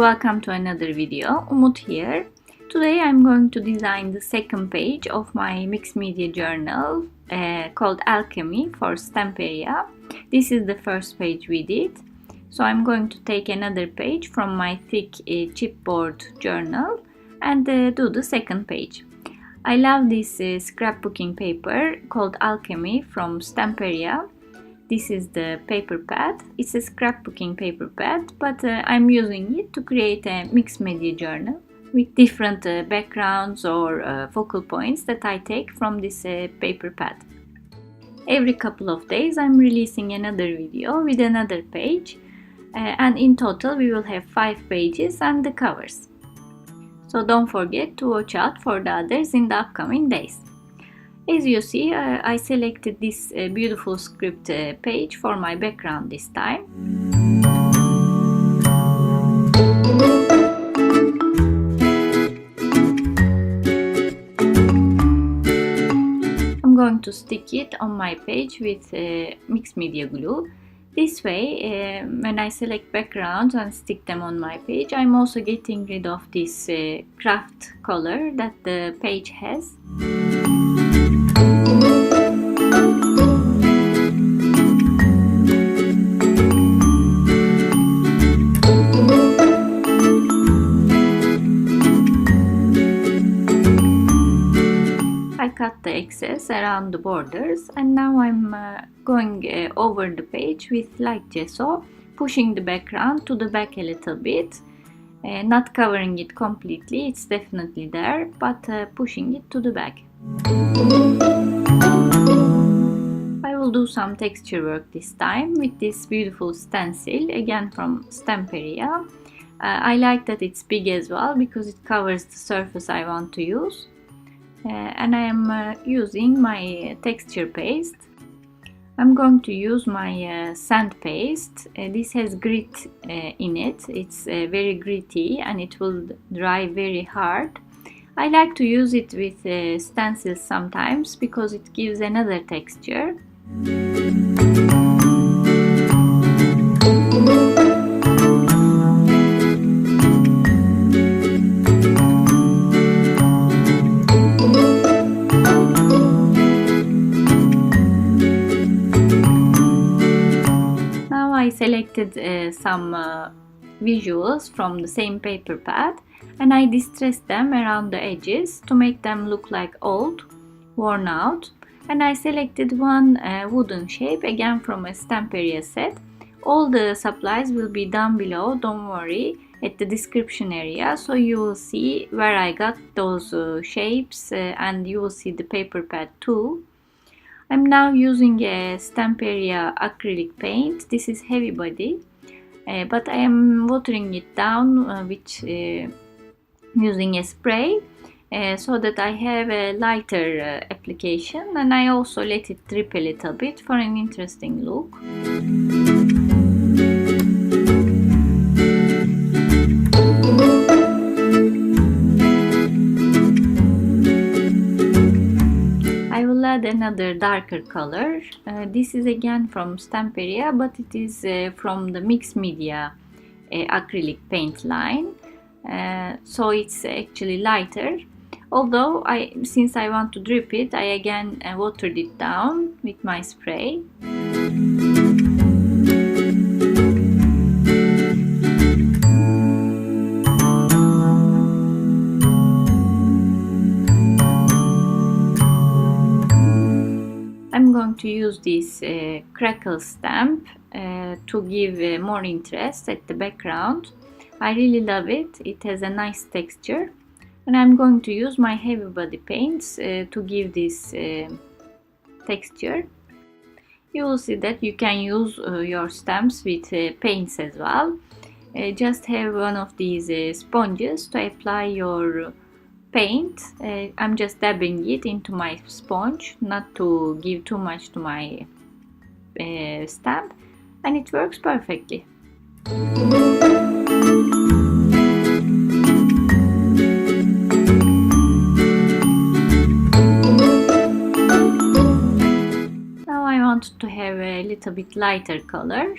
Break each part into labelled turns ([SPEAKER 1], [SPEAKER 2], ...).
[SPEAKER 1] welcome to another video. Umut here. Today I'm going to design the second page of my mixed media journal called Alchemy for Stamperia. This is the first page we did. So I'm going to take another page from my thick chipboard journal and do the second page. I love this scrapbooking paper called Alchemy from Stamperia. This is the paper pad. It's a scrapbooking paper pad, but I'm using it to create a mixed media journal with different backgrounds or focal points that I take from this paper pad. Every couple of days I'm releasing another video with another page, and in total we will have 5 pages and the covers. So don't forget to watch out for the others in the upcoming days. As you see, I selected this beautiful script page for my background this time. I'm going to stick it on my page with mixed media glue. This way, when I select backgrounds and stick them on my page, I'm also getting rid of this craft color that the page has. I cut the excess around the borders, and now I'm going over the page with light gesso, pushing the background to the back a little bit, not covering it completely, it's definitely there, but pushing it to the back. I will do some texture work this time with this beautiful stencil, again from Stamperia. I like that it's big as well because it covers the surface I want to use. And I am using my texture paste. I'm going to use my sand paste. This has grit in it. It's very gritty and it will dry very hard. I like to use it with stencils sometimes because it gives another texture. I selected some visuals from the same paper pad and I distressed them around the edges to make them look like old, worn out, and I selected one wooden shape again from a Stamperia set. All the supplies will be down below, don't worry, at the description area, so you will see where I got those shapes and you will see the paper pad too. I'm now using a Stamperia acrylic paint. This is heavy body, but I am watering it down with using a spray so that I have a lighter application, and I also let it drip a little bit for an interesting look. Add another darker color. This is again from Stamperia, but it is from the mixed media acrylic paint line, so it's actually lighter, although since I want to drip it, I again watered it down with my spray. I'm going to use this Crackle stamp to give more interest at the background. I really love it. It has a nice texture, and I'm going to use my heavy body paints to give this texture. You will see that you can use your stamps with paints as well. Just have one of these sponges to apply your paint. I'm just dabbing it into my sponge, not to give too much to my stamp, and it works perfectly. Now I want to have a little bit lighter color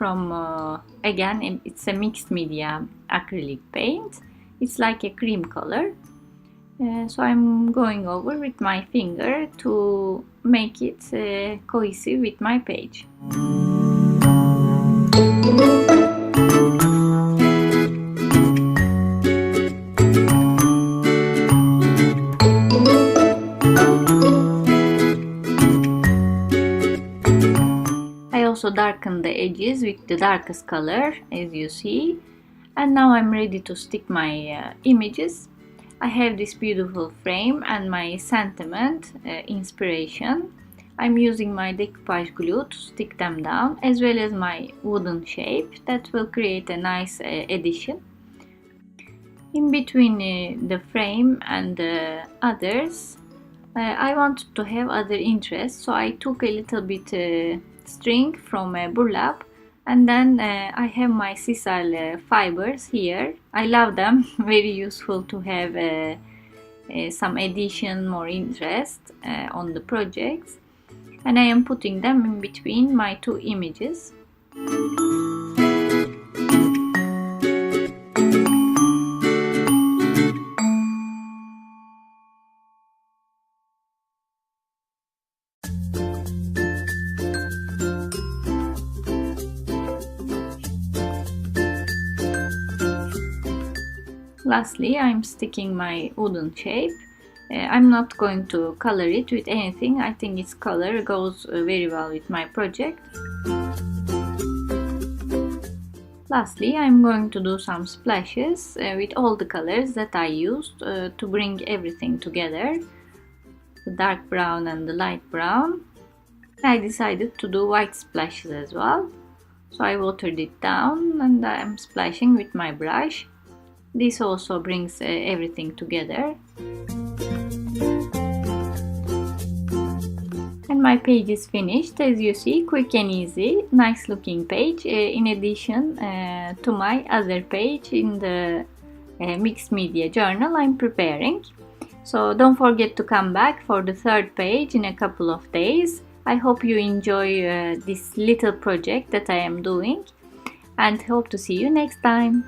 [SPEAKER 1] from, again, it's a mixed media acrylic paint. It's like a cream color. So I'm going over with my finger to make it cohesive with my page. I also darkened the edges with the darkest color, as you see. And now I'm ready to stick my images. I have this beautiful frame and my sentiment, inspiration. I'm using my decoupage glue to stick them down, as well as my wooden shape that will create a nice addition. In between the frame and the others, I wanted to have other interests, so I took a little bit string from a burlap. And then I have my sisal fibers here. I love them, very useful to have some addition, more interest on the projects. And I am putting them in between my two images. Lastly, I'm sticking my wooden shape. I'm not going to color it with anything. I think its color goes very well with my project. Lastly, I'm going to do some splashes with all the colors that I used to bring everything together. The dark brown and the light brown. I decided to do white splashes as well. So I watered it down and I'm splashing with my brush. This also brings everything together. And my page is finished, as you see, quick and easy, nice looking page, in addition to my other page in the mixed media journal I'm preparing. So don't forget to come back for the third page in a couple of days. I hope you enjoy this little project that I am doing and hope to see you next time.